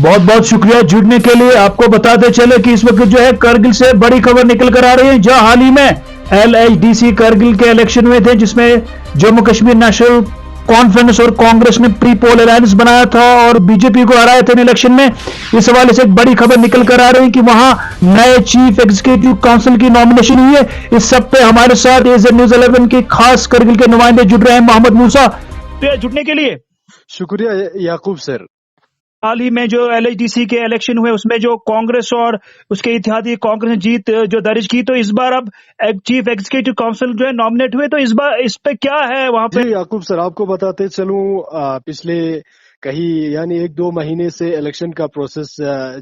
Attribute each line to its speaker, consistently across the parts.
Speaker 1: बहुत बहुत शुक्रिया जुड़ने के लिए। आपको बताते चले कि इस वक्त जो है करगिल से बड़ी खबर निकल कर आ रही है, जहां हाल ही में LHDC करगिल के इलेक्शन हुए थे, जिसमें जम्मू कश्मीर नेशनल कॉन्फ्रेंस और कांग्रेस ने प्री पोल अलायंस बनाया था और बीजेपी को हराया था इन इलेक्शन में। इस हवाले से एक बड़ी खबर निकल कर आ रही है कि वहां नए चीफ एग्जीक्यूटिव काउंसिल की नॉमिनेशन हुई है। इस सब पे हमारे साथ एज न्यूज 11 के खास करगिल के नुमाइंदे जुड़ रहे हैं, मोहम्मद मूसा। जुड़ने के लिए
Speaker 2: शुक्रिया याकूब सर।
Speaker 1: हाल ही में जो LHDC के इलेक्शन हुए उसमें जो कांग्रेस और उसके इत्तेहादी कांग्रेस ने जीत जो दर्ज की, तो इस बार अब चीफ एग्जीक्यूटिव काउंसिल जो है नॉमिनेट हुए, तो इस बार इस पे क्या है वहां पे?
Speaker 2: जी याकूब सर, आपको बताते चलूं, पिछले कहीं यानी 1-2 महीने से इलेक्शन का प्रोसेस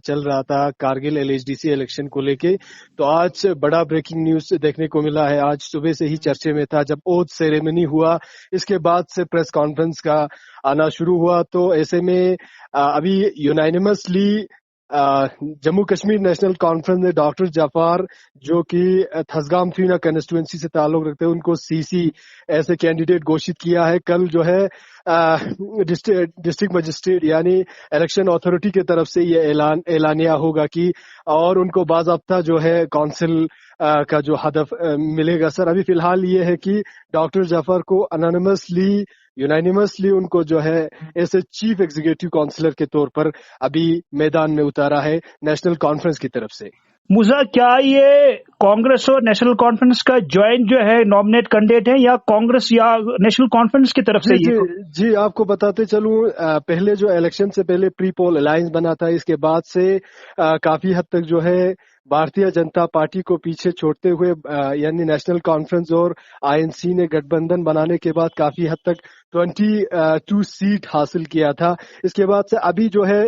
Speaker 2: चल रहा था कारगिल LHDC इलेक्शन को लेके। तो आज बड़ा ब्रेकिंग न्यूज देखने को मिला है। आज सुबह से ही चर्चे में था, जब ओथ सेरेमनी हुआ इसके बाद से प्रेस कॉन्फ्रेंस का आना शुरू हुआ। तो ऐसे में अभी unanimously Jammu Kashmir national conference ने डॉक्टर जाफर, जो कि थसगाम थ्रीना कंस्टिट्यूएंसी से ताल्लुक रखते हैं, उनको CC ऐसे कैंडिडेट घोषित किया है। कल जो है डिस्ट्रिक्ट मजिस्ट्रेट यानी इलेक्शन अथॉरिटी की तरफ से ये ऐलानिया होगा कि और उनको बाज़ाब्ता जो है काउंसिल का जो हदफ मिलेगा। सर, अभी फिलहाल ये है कि डॉक्टर जाफर को यूनानिमसली उनको जो है ऐसे चीफ एग्जीक्यूटिव काउंसिलर के तौर पर अभी मैदान में उतारा है नेशनल कॉन्फ्रेंस की तरफ से।
Speaker 1: मूसा, क्या ये कांग्रेस और नेशनल कॉन्फ्रेंस का ज्वाइंट जो है नॉमिनेट कैंडिडेट है या कांग्रेस या नेशनल कॉन्फ्रेंस की तरफ से?
Speaker 2: जी आपको बताते चलूं, पहले जो इलेक्शन से पहले प्री पोल अलायंस बना था, इसके बाद से काफी हद तक जो है भारतीय जनता पार्टी को पीछे छोड़ते हुए यानी नेशनल कॉन्फ्रेंस और INC ने गठबंधन बनाने के बाद काफी हद तक 22 सीट हासिल किया था। इसके बाद से अभी जो है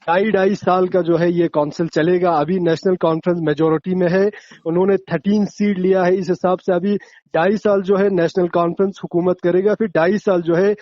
Speaker 2: 2.5 साल का जो है ये काउंसिल चलेगा। अभी नेशनल कॉन्फ्रेंस मेजोरिटी में है, उन्होंने 13 सीट लिया है। इस हिसाब से अभी 2.5 साल जो है नेशनल कॉन्फ्रेंस हुकूमत करेगा, फिर 2.5 साल जो है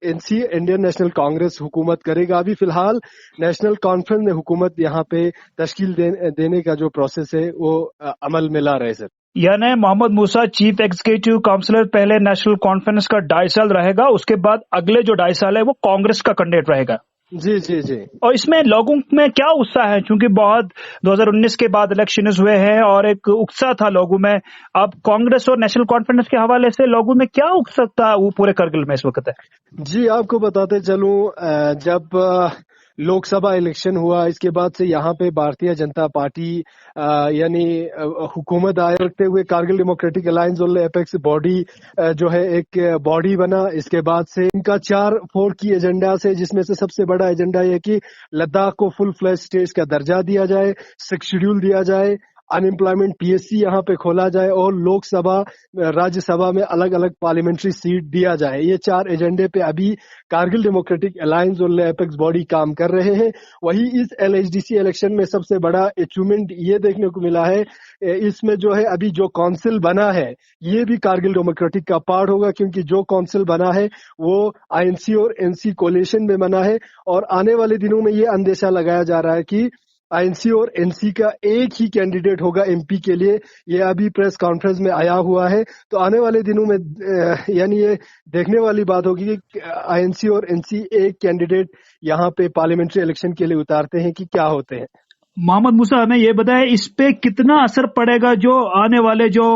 Speaker 2: NC इंडियन नेशनल कांग्रेस हुकूमत करेगा। अभी फिलहाल नेशनल कॉन्फ्रेंस ने हुकूमत यहाँ पे तश्कील देने का जो प्रोसेस है वो अमल में ला रहे सर।
Speaker 1: यानी मोहम्मद मूसा, चीफ एग्जीक्यूटिव काउंसिलर पहले नेशनल कॉन्फ्रेंस का 2.5 साल रहेगा, उसके बाद अगले जो 2.5 साल है वो कांग्रेस का कैंडिडेट रहेगा।
Speaker 2: जी।
Speaker 1: और इसमें लोगों में क्या उत्साह है, क्योंकि बहुत 2019 के बाद इलेक्शन हुए हैं और एक उत्साह था लोगों में। अब कांग्रेस और नेशनल कॉन्फ्रेंस के हवाले से लोगों में क्या उत्सुकता वो पूरे करगिल में इस वक्त है?
Speaker 2: जी आपको बताते चलूं, जब लोकसभा इलेक्शन हुआ इसके बाद से यहाँ पे भारतीय जनता पार्टी यानी हुकूमत आए रखते हुए कारगिल डेमोक्रेटिक अलायंस और एपेक्स बॉडी जो है एक बॉडी बना। इसके बाद से इनका 4 की एजेंडा से, जिसमें से सबसे बड़ा एजेंडा ये कि लद्दाख को फुल फ्लैश स्टेट का दर्जा दिया जाए, 6 शेड्यूल दिया जाए, अनएम्प्लॉयमेंट PSC यहाँ पे खोला जाए और लोकसभा राज्यसभा में अलग अलग पार्लियामेंट्री सीट दिया जाए। ये 4 एजेंडे पे अभी कारगिल डेमोक्रेटिक अलायंस और एपेक्स बॉडी काम कर रहे हैं। वही इस LHDC इलेक्शन में सबसे बड़ा अचीवमेंट ये देखने को मिला है, इसमें जो है अभी जो काउंसिल बना है ये भी कारगिल डेमोक्रेटिक का पार्ट होगा, क्योंकि जो काउंसिल बना है वो INC और NC कोलिशन में बना है। और आने वाले दिनों में ये अंदेशा लगाया जा रहा है कि INC और NC का एक ही कैंडिडेट होगा MP के लिए। ये अभी प्रेस कॉन्फ्रेंस में आया हुआ है। तो आने वाले दिनों में यानी ये देखने वाली बात होगी कि INC और NC एक कैंडिडेट यहाँ पे पार्लियामेंट्री इलेक्शन के लिए उतारते हैं कि क्या होते हैं।
Speaker 1: मोहम्मद मूसा, हमें ये बताएं इस पे कितना असर पड़ेगा जो आने वाले जो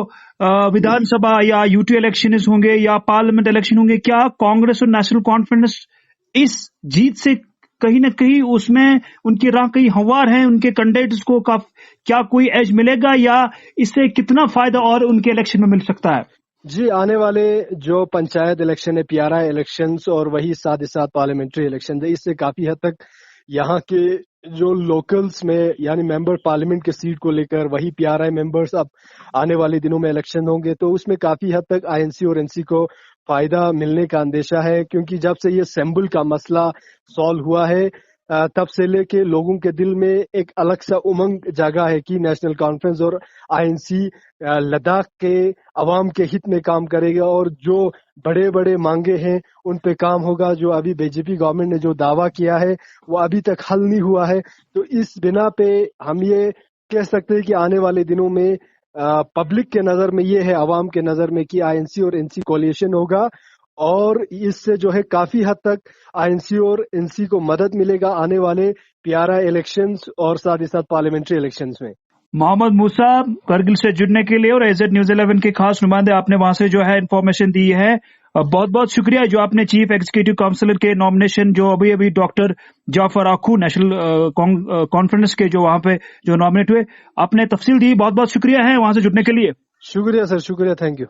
Speaker 1: विधानसभा या UT इलेक्शन होंगे या पार्लियामेंट इलेक्शन होंगे? क्या कांग्रेस और नेशनल कॉन्फ्रेंस इस जीत से कहीं न कहीं उसमें उनकी राह कहीं हमवार है, उनके कैंडिडेट्स को क्या कोई एज मिलेगा या इससे कितना फायदा और उनके इलेक्शन में मिल सकता है?
Speaker 2: जी, आने वाले जो पंचायत इलेक्शन है, PRI इलेक्शंस और वही साथ ही साथ पार्लियामेंट्री इलेक्शन है, इससे काफी हद तक यहाँ के जो लोकल्स में यानी मेंबर पार्लियामेंट के सीट को लेकर वही PRI मेंबर्स अब आने वाले दिनों में इलेक्शन होंगे, तो उसमें काफी हद तक INC और NC को फायदा मिलने का अंदेशा है। क्योंकि जब से ये सैम्बल का मसला सॉल्व हुआ है तब से लेके लोगों के दिल में एक अलग सा उमंग जागा है कि नेशनल कॉन्फ्रेंस और INC लद्दाख के अवाम के हित में काम करेगा और जो बड़े बड़े मांगे हैं उन पे काम होगा। जो अभी BJP गवर्नमेंट ने जो दावा किया है वो अभी तक हल नहीं हुआ है। तो इस बिना पे हम ये कह सकते हैं कि आने वाले दिनों में पब्लिक के नजर में ये है, अवाम के नजर में कि INC और NC कोलिशन होगा और इससे जो है काफी हद तक आईएनसी और एनसी को मदद मिलेगा आने वाले PRI इलेक्शंस और साथ ही साथ पार्लियामेंट्री इलेक्शंस में।
Speaker 1: मोहम्मद मूसा, करगिल से जुड़ने के लिए और AZ न्यूज़ 11 के खास नुमाइंदे, आपने वहां से जो है इन्फॉर्मेशन दी है। बहुत बहुत शुक्रिया जो आपने चीफ एग्जीक्यूटिव काउंसिलर के नॉमिनेशन जो अभी डॉक्टर जाफर आखू नेशनल कॉन्फ्रेंस के जो वहां पे जो नॉमिनेट हुए, आपने तफसील दी। बहुत बहुत शुक्रिया है वहां से जुड़ने के लिए।
Speaker 2: शुक्रिया सर, शुक्रिया, थैंक यू।